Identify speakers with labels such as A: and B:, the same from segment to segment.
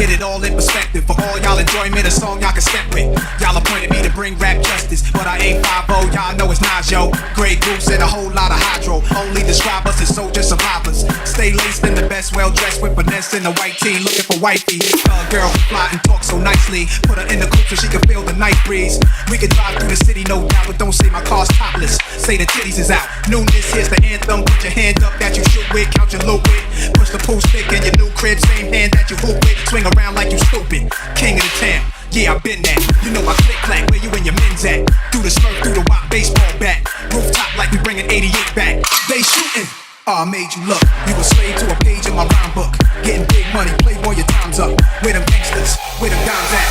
A: Get it all in perspective. For all y'all enjoyment, a song y'all can step with. Y'all appointed me to bring rap justice, but I ain't 5-0, y'all know it's Nas, yo. Grey Goose and a whole lot of hydro. Only describe us as soldier survivors. Stay laced in the best, well dressed with finesse in the white tee, looking for wifey. Girl who fly and talk so nicely. Put her in the coupe so she can feel the night breeze. We can drive through the city, no doubt, but don't say my car's topless. Say the titties is out. Newness, here's the anthem. Put your hand up that you shoot with, count your loot with. Push the pool stick in your new crib, same hand that you hoop with. Swing around like you stupid. King of the town. Yeah, I've been that. You know I click clack where you and your men's at. Through the smurf, through the wop, baseball bat. Rooftop like we bringing 88 back. They shooting. I made you look. You a slave to a page in my rhyme book. Getting big money, playboy, your time's up. Where them gangsters, where them dimes at?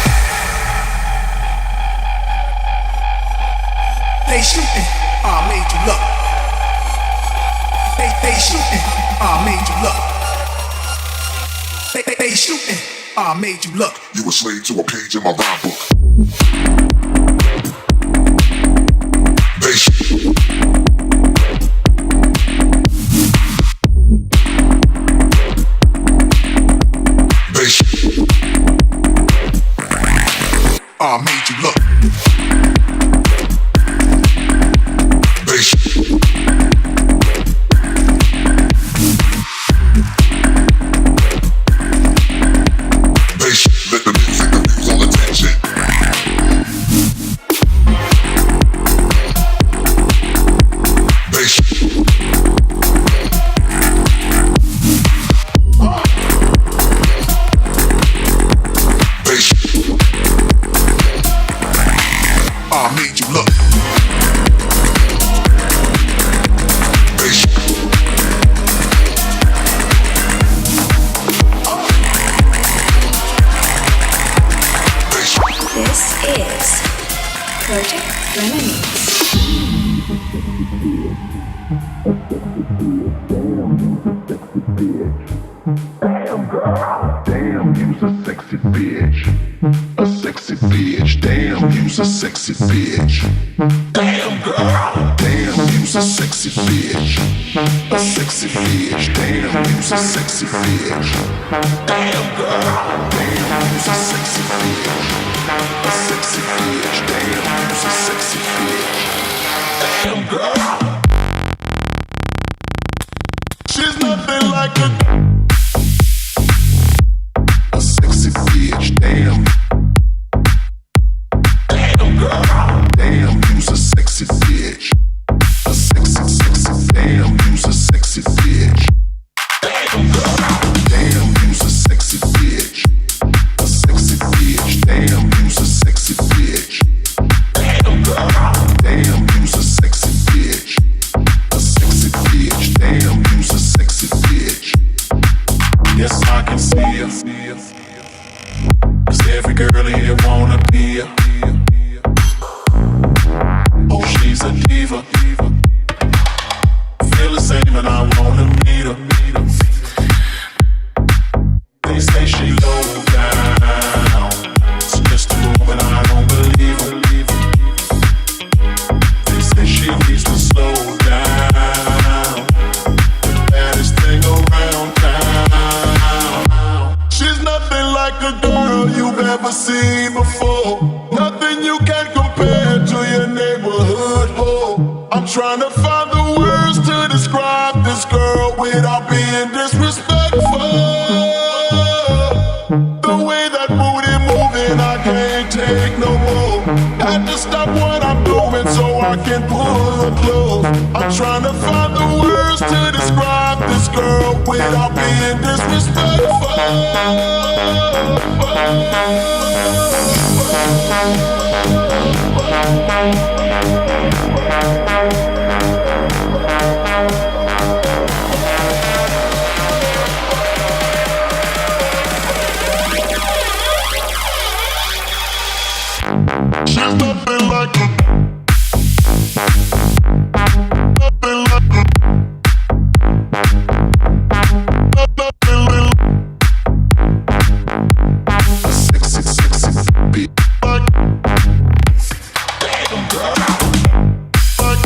A: They shooting. I made you look. They shooting. I made you look. They shooting. I made you look.
B: You a slave to a page in my rhyme book. They shoot. They shoot. I made you look. They shoot. Let the music abuse all attention. I made you look.
C: This is Project Remix.
D: Damn girl, damn you's a sexy bitch. A sexy bitch, damn you's a sexy bitch. Damn girl, damn you's a sexy bitch. A sexy bitch, damn you's a sexy bitch. Damn girl, damn you's a sexy bitch. A sexy bitch, damn you's a sexy bitch. Damn girl, she's nothing like a sexy bitch, damn. Damn girl, damn you's a sexy bitch. A sexy, sexy, damn you's a sexy bitch. Damn girl, damn you's a sexy bitch. A sexy bitch, damn you's a sexy bitch. Damn girl, damn you's a sexy bitch. A sexy bitch, damn you's a sexy bitch. Yes, I can see her. 'Cause every girl here wanna be her. Oh, she's a diva. Feel the same and I wanna meet her. They say she low down. It's just a rumor and I don't believe her. They say she needs to slow down. The baddest thing around town. She's nothing like a girl you've ever seen before. Nothing you can compare to your neighborhood hoe. I'm trying to find the words to describe this girl without being disrespectful. The way that booty moving, I can't take no more. Had to stop what I'm doing so I can pull her close. I'm trying to find the words to describe this girl without being disrespectful. She's nothing like a nothing like a nothing like a sexy, sexy bitch. Like damn girl. Like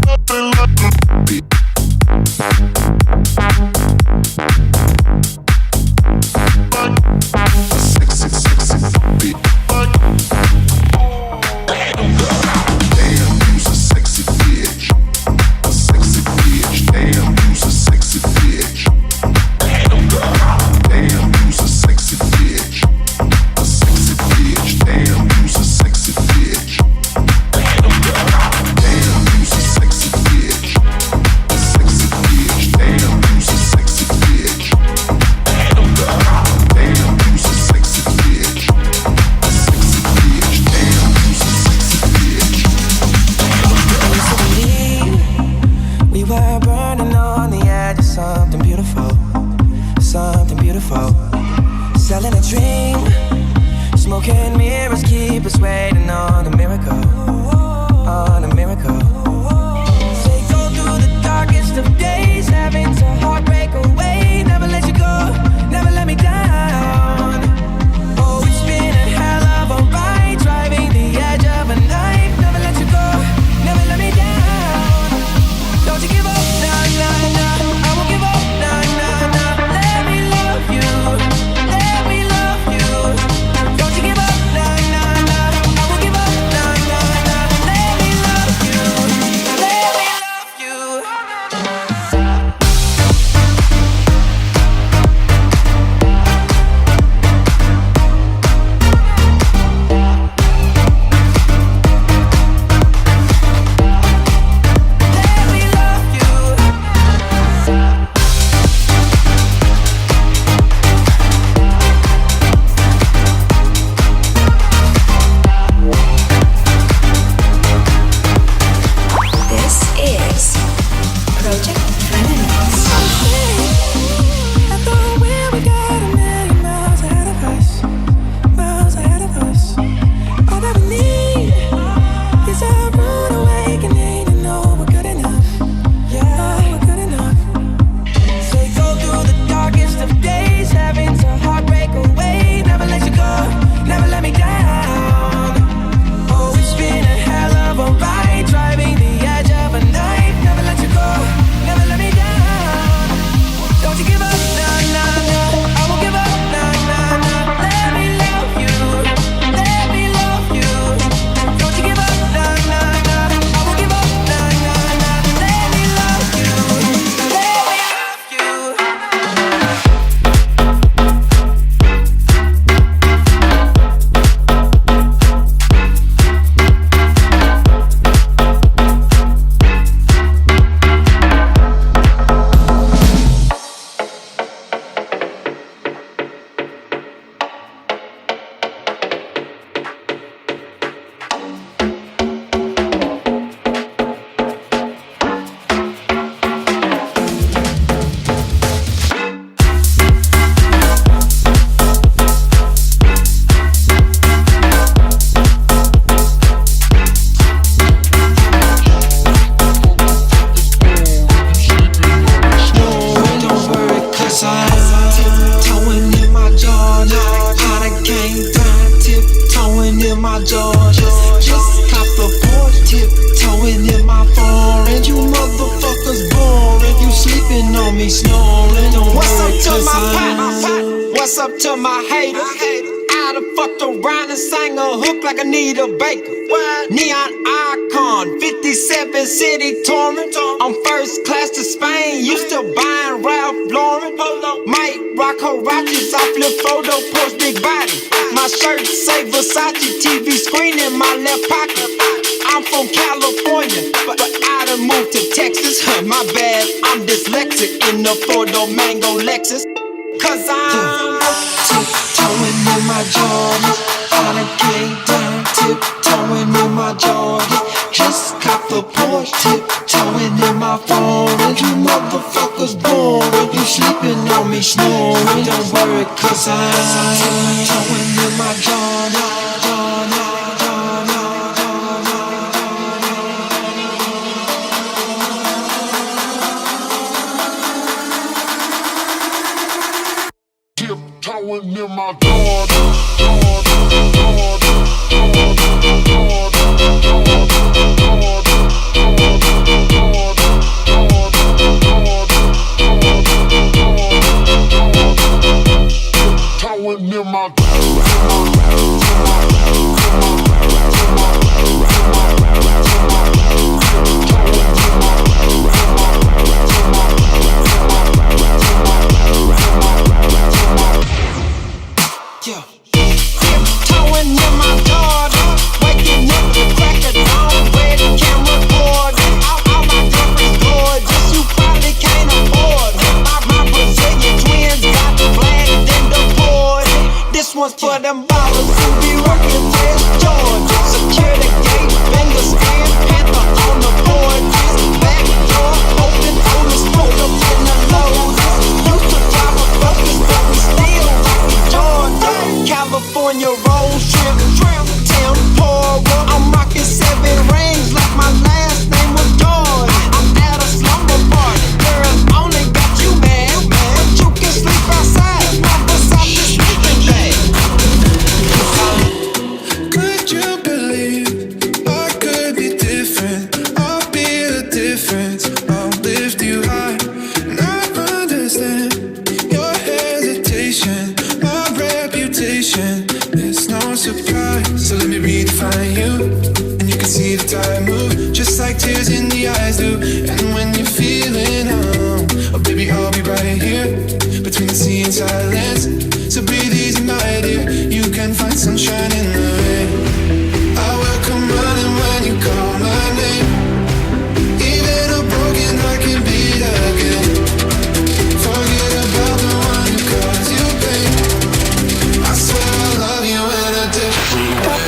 D: nothing like a bitch.
E: Broken mirrors keep us waiting on a miracle, on a miracle. They go through the darkest of days, having to heartbreak away. Never let you go, never let me down. Oh, it's been a hell of a ride, driving the edge of a knife. Never let you go, never let me down. Don't you give up, nah, nah, nah. I won't give up, nah, nah, nah. Let me love you, let me love you. Don't you give up, nah, nah, nah. I won't give up, nah, nah, nah. Let me love you, let me love you. Let me love you.
C: This is Project Remix.
E: I thought we got a million miles ahead of us, miles ahead of us. All that we need is a rude awakening to know we're good enough. Yeah, we're good enough. They go through the darkest of days, having to heartbreak away. Never let you go, never let me down. Oh, it's been a hell of a ride, driving the edge of a knife. Never let you go, never let me down. Don't you give up, nah, nah, nah. I won't give up, nah, nah, nah. Let me love you, let me love you. Don't you give up, nah, nah, nah. I won't give up, nah, nah, nah. Let me love you, let me love you. Don't worry, 'cause I'm tiptoeing in my Georgia. I done came down, tiptoeing in my Georgia. Just cop the porch, tiptoeing in my foreign. You motherfuckers boring, you sleeping on me, snoring. Don't
F: What's up
E: worry,
F: to
E: 'cause
F: my
E: I'm
F: pop? What's up to my haters? I done fucked around and sang a hook like Anita Baker. Neon icon, 57 city touring. I'm first class to Spain, used to buying Ralph Lauren. Might rock Huaraches, I flip photo, post big body. My shirt say Versace, TV screen in my left pocket. I'm from California, but I done moved to Texas. My bad, I'm dyslexic in the four-door Mango Lexus. 'Cause I'm
E: tiptoeing in my Georgia. I done came down, tiptoeing in my Georgia. Just cop the Porsche, tiptoeing in my foreign. You motherfuckers boring, you sleeping on me, snoring. Don't worry, 'cause I'm tiptoeing in my Georgia.
B: Tiptoeing in my Jordan, Jordan, Jordan, Jordan, Jordan, tiptoeing in my
F: tiptoeing in my Jordan. Waking up the crack of dawn, where the camera board. All my girlfriends gorgeous, you probably can't afford. My Brazilian twins got the black and the board. This one's for them ballers who be working West Georgia. Secure the gate, finger scan, Panther on the board. Back door open, only smoke up in the lows. Used to drive a Focus, but we still rockin' Georgia. California. on your road trip. Tempora, I'm rocking 7 rings like my last name was George. I'm at a slumber party, girl, only got you mad, but you can sleep outside. Never stop the sleeping bag.
G: Could you believe I could be different? I'll be the difference. I'll lift you high, and I understand your hesitation, my reputation. It's no surprise, so let me redefine you, and you can see the time move, just like tears in the eyes do. And when you're feeling oh baby, I'll be right here between the sea and silence. So breathe easy, my dear. You can find sunshine in the rain. I will come running when you call my name. Even a broken heart can beat again. Forget about the one who caused you pain. I swear I love you in a different way.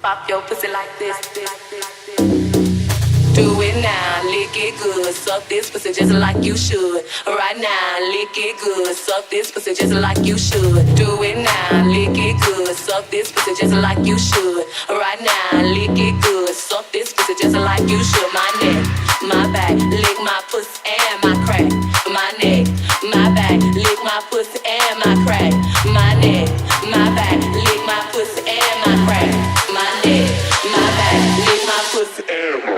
H: Pop your pussy like this. Do it now, lick it good. Suck this pussy just like you should. Right now, lick it good. Suck this pussy just like you should. Do it now, lick it good. Suck this pussy just like you should. Right now, lick it good. Suck this pussy just like you should. My neck, my back, lick my pussy and my crack. My neck, my back, lick my pussy and my crack. My neck, my back, lick my pussy and my crack. My neck, my back, lick my pussy and my crack.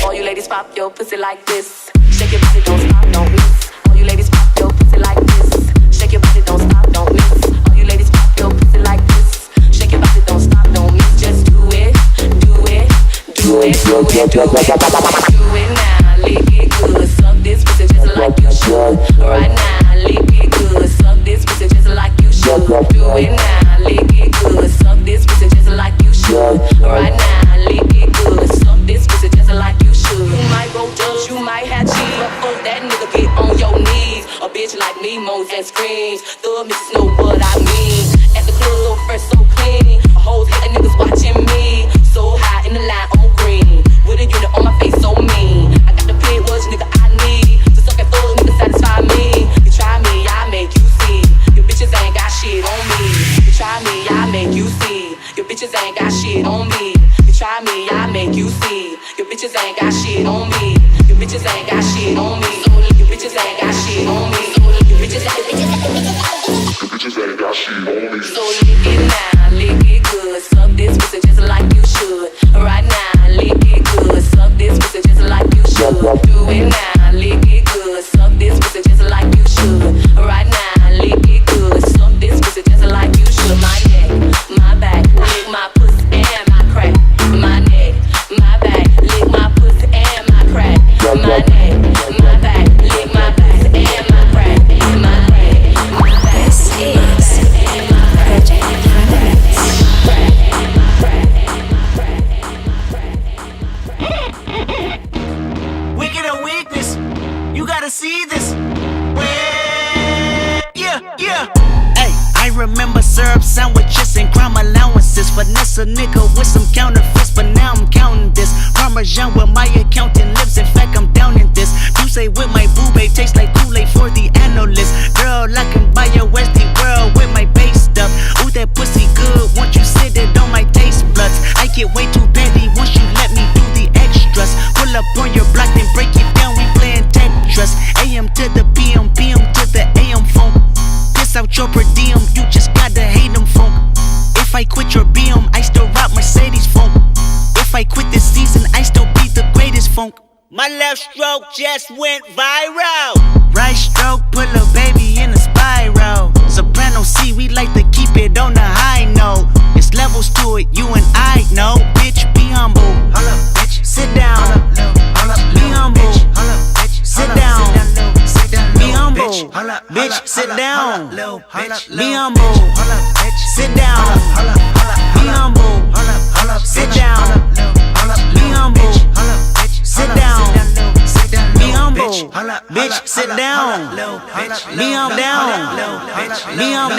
H: All you ladies pop your pussy like this. Shake your body, don't stop, don't miss. All you ladies pop your pussy like this. Shake your body, don't stop, don't miss. All you ladies pop your pussy like this. Shake your body, don't stop, don't miss. Just do it, do it, do it, do it, do it. Do it now, lick it good. Suck this pussy just like you should. Right now, lick it good. Suck this pussy just like you should. Do it now, lick it good. Suck this pussy just like you should. Right now, lick it good. Suck this pussy just like you should. You might roll dubs, you might have cheese, but fuck that nigga, get on your knees. A bitch like me moans and screams. The missus know what I mean. At the club, fresh so clean. A whole hit of niggas watching me. So high in the line on green. With a unit on my face so mean. I got the pig, what nigga I need. To suck and fuck, nigga satisfy me. You try me, I make you see. Your bitches ain't got shit on me. You try me, I make you see. Your bitches ain't got shit on me. You try me, I make you see. Your bitches ain't got shit on me. Your bitches ain't got shit on me. Your bitches ain't got shit on me. Your bitches ain't got shit on me. So lick it now, lick it good. Suck this pussy just like you should. Right now, lick it good. Suck this pussy just like you should. Do it now, lick it good. Suck this pussy just like you should. Right now, lick it good. Suck this pussy just like you should. My neck, my back, lick my pussy and my crack. My neck, my back, lick my pussy and my crack. My neck, my back, lick my pussy and my crack. My neck, my back,
C: This is Project
I: remember syrup sandwiches and crime allowances. Finesse a nigga with some counterfeits, but now I'm counting this. Parmesan where my accountant lives, in fact I'm down in this. You say with my boo babe, tastes like Kool-Aid for the analyst. Girl, I can buy your Westie world with my base stuff. Ooh, that pussy good, once you sit it on my taste buds. I get way too petty once you let me do the extras. Pull up on your block, then break it down, we playing Tetris. AM to the PM, PM to the AM phone. Piss out your per diem, you just gotta hate them funk. If I quit your BM, I still rock Mercedes funk. If I quit this season, I still be the greatest funk. My left stroke just went viral. Right stroke put a baby in a spiral. Soprano C, we like to keep it on the high note. It's levels to it, you and I know. Bitch, be humble. Bitch, sit down. Be humble. Sit down. Be humble. Bitch, sit down. Be humble. Sit down. Be humble. Sit down. Be humble. Sit down. Be humble. Bitch, sit down. Be humble. Be humble.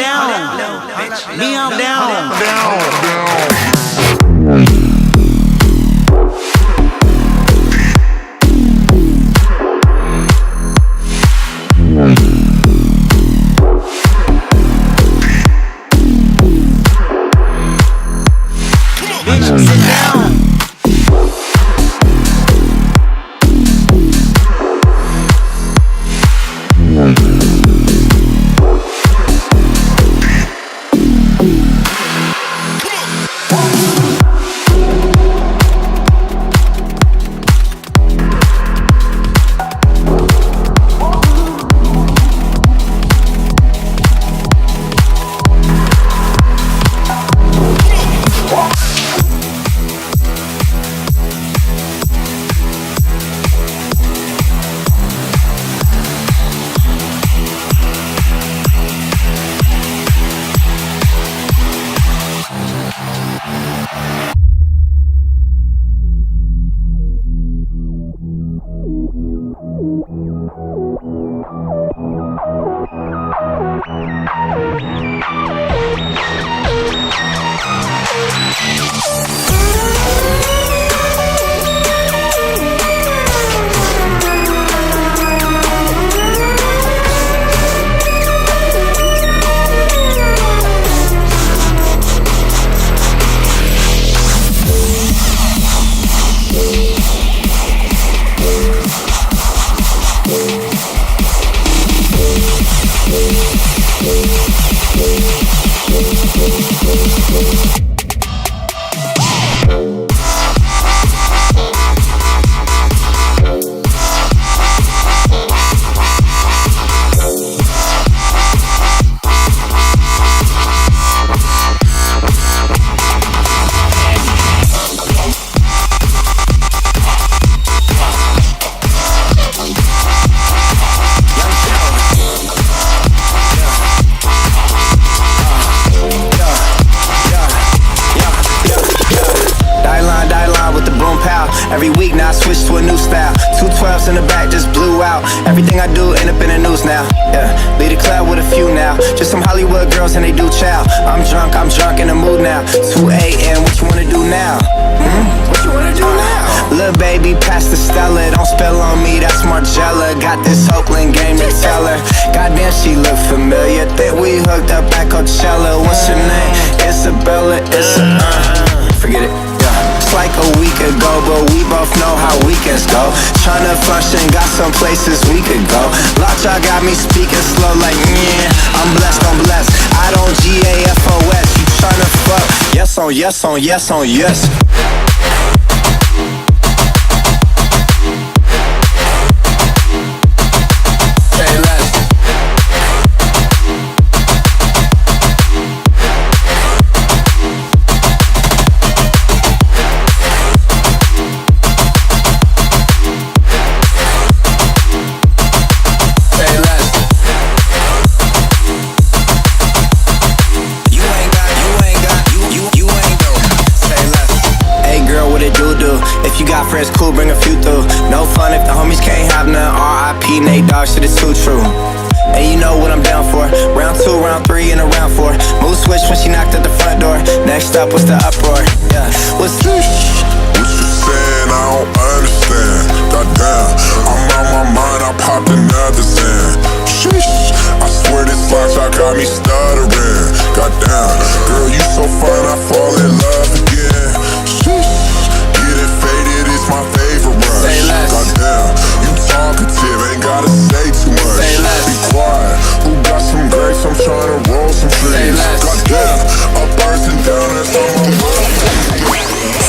I: Be humble. Bitch, sit down.
J: Every week now I switch to a new style. 212s in the back just blew out. Everything I do end up in the news now. Yeah, lead a club with a few now. Just some Hollywood girls and they do chow. I'm drunk in the mood now. 2 a.m. What you wanna do now? What you wanna do now? Lil' baby, pass the Stella. Don't spill on me, that's Margella. Got this Oakland game to tell her. Goddamn, she look familiar. Think we hooked up at Coachella. What's her name? Isabella. Forget it. It's like a week ago, but we both know how weekends go. Tryna function, got some places we could go. Lockjaw got me speaking slow like, yeah. I'm blessed, I don't GAFOS. You tryna fuck? Yes on yes on yes on yes. Friends cool, bring a few through. No fun if the homies can't have none. R.I.P. Nate Dogg, shit is too true. And you know what I'm down for. Round 2, round 3, and a round 4. up, what's the uproar? Yeah, what's
B: What you saying, I don't understand. Goddamn, I'm out my mind, I popped another Zan. Sheesh, I swear this lifestyle got me stuttering. Goddamn, girl, you so fine, I fall in love again. Sheesh, getting faded is my favorite run.
J: Say less.
B: Goddamn, you talkative, ain't gotta say too much.
J: Say less.
B: Be quiet, who got some grapes, I'm trying to roll some trees.
J: Say less.
B: Goddamn, up earth and down, that's on my mind.
C: This is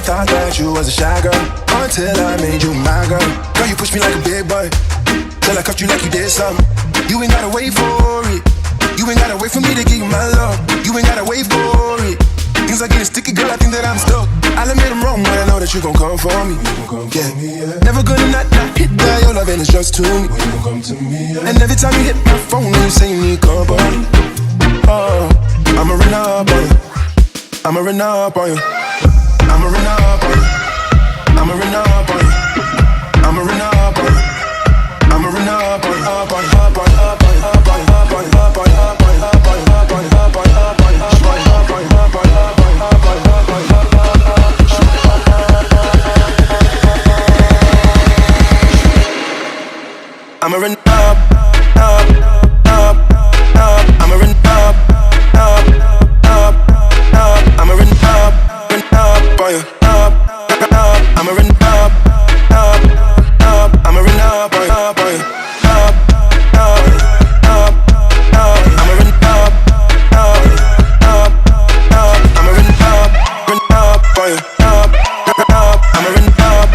G: Thought that you was a shy girl until I made you my girl. Girl, you pushed me like a big boy till I cuffed you like you did something. You ain't gotta wait for it. You ain't gotta wait for me to give you my love. You ain't gotta wait for it. Things are getting sticky, girl, I think that I'm stuck. I'll admit I'm wrong, but I know that you gon' come for me. Yeah. Never gonna not hit that. Your loving is just to me. Come to me, yeah. And every time you hit my phone, you say you need company. Oh, I'ma run up on you. I'ma run up on you. I'ma run up on you. I'ma run up on you. I'ma run up on you. I'ma run up on you. Up on you. Up on you. Up on you. Up on you. Up on you. Up on you. Up on you. Up on you. Up on you. Up on you. Up on you. Up on you. Up on you. Up on you. Up on you. Up on you. Up on you. I'ma run up, up, up, up. I'ma run up, up, up, up. I'ma run up on you, up, up. I'ma run up, up, up. I'ma run up on you, up on you, up, up, up, up. I'ma run up, up, up, up. I'ma run up on you, up, up. I'ma run up,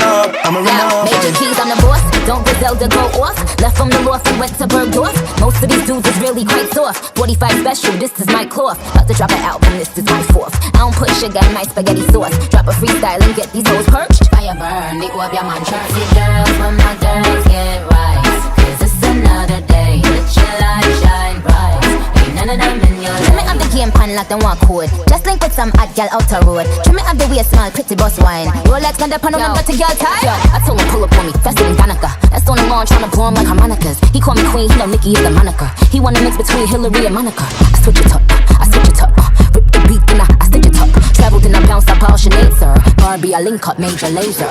G: up. I'ma run up on you.
K: Major keys, I'm the boss. Don't Griselda go off. Left from the loft and went to Bergdorf. Most of these dudes is really quite soft. 45 special, this is my cloth. About to drop an album, this is my fourth. I don't put sugar in my spaghetti sauce. Drop a freestyle and get these hoes perched. Fire burn, they go up your man. See girls when my girls get right. Cause it's another day. Let your light shine bright. Ain't none of them in your life. Trim me up the game pan like them walk code. Just link with some hot gal out the road. Trim me up the way small, pretty boss wine. Rolex got the pan on got to girl tie. Yo, I told him pull up on me, faster than Danica. That's on the lawn tryna blow him like harmonicas. He call me queen, he know Nicki is the moniker. He wanna mix between Hillary and Monica. I switch it up, I switch it up. Rip the beat then I stitch it up. Traveled and I bounced up all Sinead, sir. Barbie, I link up major laser.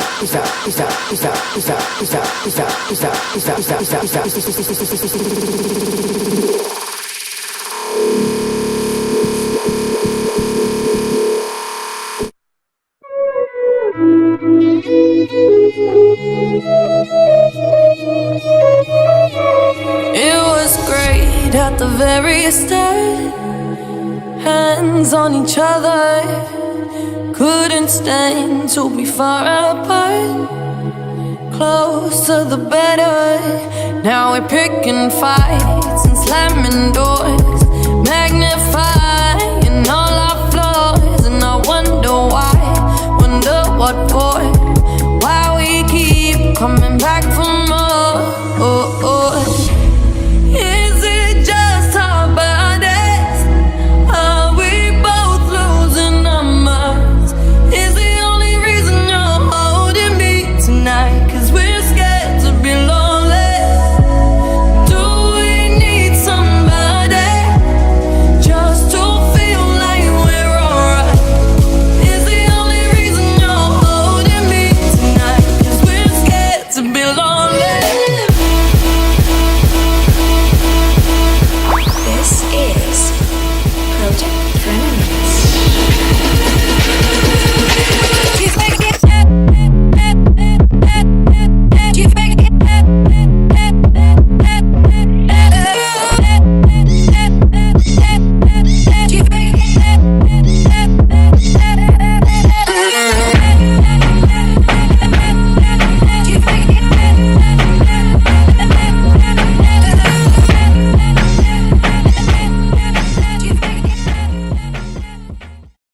E: It was great at the very start. Hands on each other. Couldn't stand to be far apart. Closer the better. Now we're picking fights and slamming doors. Magnifying all our flaws. And I wonder why, wonder what for.